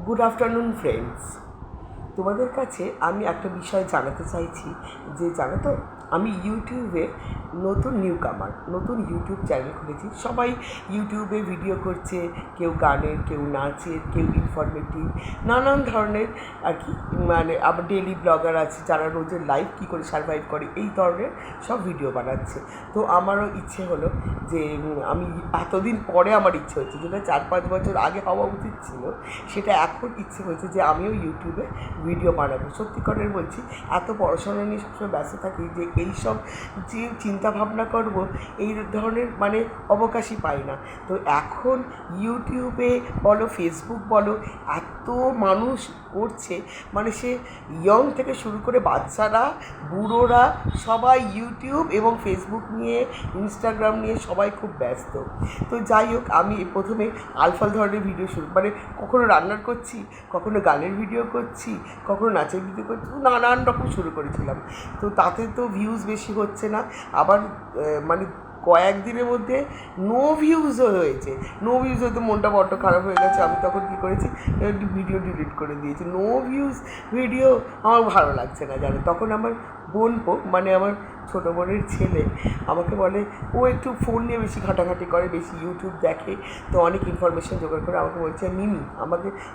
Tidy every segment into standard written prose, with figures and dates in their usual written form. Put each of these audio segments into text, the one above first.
Good afternoon friends. তোমাদের কাছে আমি একটা বিষয় জানাতে চাইছি যে জানো তো, আমি ইউটিউবে নতুন নতুন ইউটিউব চ্যানেল খুলেছি। সবাই ইউটিউবে ভিডিও করছে, কেউ গানের, কেউ নাচের, কেউ ইনফরমেটিভ, নানান ধরনের আর কি। মানে আবার ডেলি ব্লগার আছে যারা রোজের লাইফ কী করে সার্ভাইভ করে এই ধরনের সব ভিডিও বানাচ্ছে। তো আমারও ইচ্ছে হলো যে আমি এতদিন পরে আমার ইচ্ছে হচ্ছে, যেটা 4-5 বছর আগে হওয়া উচিত ছিল, সেটা এখন ইচ্ছে হয়েছে যে আমিও ইউটিউবে ভিডিও বানাবো। সত্যি করে বলছি, এত পড়াশোনা নিয়ে সবসময় ব্যস্ত থাকি যে এইসব যে চিন্তা ভাবনা করব এই ধরনের মানে অবকাশই পাই না। তো এখন ইউটিউবে বলো, ফেসবুক বলো, এত মানুষ করছে, মানে সে ইয়ং থেকে শুরু করে বাচ্চারা, বুড়োরা, সবাই ইউটিউব এবং ফেসবুক নিয়ে, ইনস্টাগ্রাম নিয়ে সবাই খুব ব্যস্ত। তো যাই হোক, আমি প্রথমে আলফাল ধরনের ভিডিও শুরু, মানে কখনো রান্নার করছি, কখনো গানের ভিডিও করছি, কখনো নাচের ভিডিও করছি, নানান রকম শুরু করেছিলাম। তো তাতে তো ভিউজ বেশি হচ্ছে না, আবার মানে কয়েকদিনের মধ্যে নো ভিউজও হয়েছে। নো ভিউজ হয়তো মনটা বড্ড খারাপ হয়ে গেছে। আমি তখন কী করেছি, ভিডিও ডিলিট করে দিয়েছি। নো ভিউজ ভিডিও আমার ভালো লাগছে না, জানো। তখন আমার বোনপো, মানে আমার ছোটো বোনের ছেলে আমাকে বলে, ও একটু ফোন নিয়ে বেশি ঘাটাঘাটি করে, বেশি ইউটিউব দেখে, তো অনেক ইনফরমেশান জোগাড় করে আমাকে বলছে মিমি,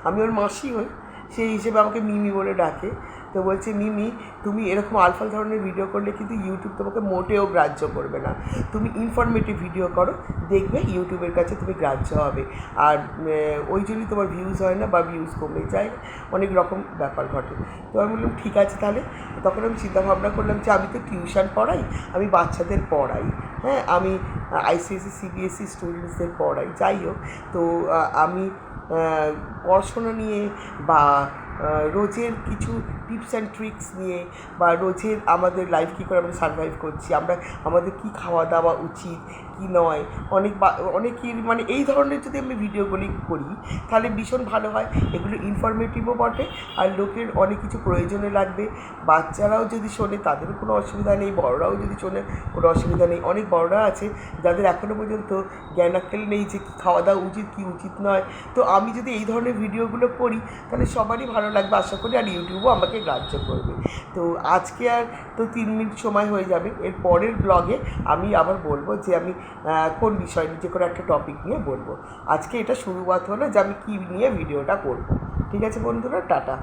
আমি ওর মাসি হই, সেই হিসেবে আমাকে মিমি বলে ডাকে। তো বলছে, মিমি, তুমি এরকম আলফাল ধরনের ভিডিও করলে কিন্তু ইউটিউব তোমাকে মোটেও গ্রাহ্য করবে না। তুমি ইনফরমেটিভ ভিডিও করো, দেখবে ইউটিউবের কাছে তুমি গ্রাহ্য হবে। আর ওই জন্যই তোমার ভিউজ হয় না বা ভিউজ কমে যায়, অনেক রকম ব্যাপার ঘটে। তো আমি বললাম ঠিক আছে তাহলে। তখন আমি চিন্তা ভাবনা করলাম যে আমি তো টিউশন পড়াই, আমি বাচ্চাদের পড়াই, হ্যাঁ, আমি আইসিএসসি সিবিএসসি স্টুডেন্টসদের পড়াই। যাই হোক, তো আমি পড়াশোনা নিয়ে বা রোজের কিছু টিপস অ্যান্ড ট্রিক্স নিয়ে, বা রোজের আমাদের লাইফ কী করে আমরা সারভাইভ করছি, আমাদের কী খাওয়া দাওয়া উচিত কি নয়, অনেকের মানে এই ধরনের যদি আমি ভিডিওগুলি করি তাহলে ভীষণ ভালো হয়। এগুলো ইনফরমেটিভও বটে, আর লোকের অনেক কিছু প্রয়োজনে লাগবে। বাচ্চারাও যদি শোনে তাদেরও কোনো অসুবিধা নেই, বড়রাও যদি শোনে কোনো অসুবিধা নেই। অনেক বড়রা আছে যাদের এখনও পর্যন্ত জ্ঞান আক্কেল নেই যে কী খাওয়া দাওয়া উচিত কী উচিত নয়। তো আমি যদি এই ধরনের ভিডিওগুলো করি তাহলে সবারই ভালো লাগবে আশা করি, আর ইউটিউবও আমাকে গ্রাহ্য করবে। তো আজকে আর তো 3 মিনিট সময় হয়ে যাবে। এর পরের ব্লগে আমি আবার বলবো যে আমি কোন বিষয় নিয়ে, যে কোনো একটা টপিক নিয়ে বলবো। আজকে এটা শুরুয়াত হলো যে আমি কী নিয়ে ভিডিওটা করবো। ঠিক আছে বন্ধুরা, টাটা।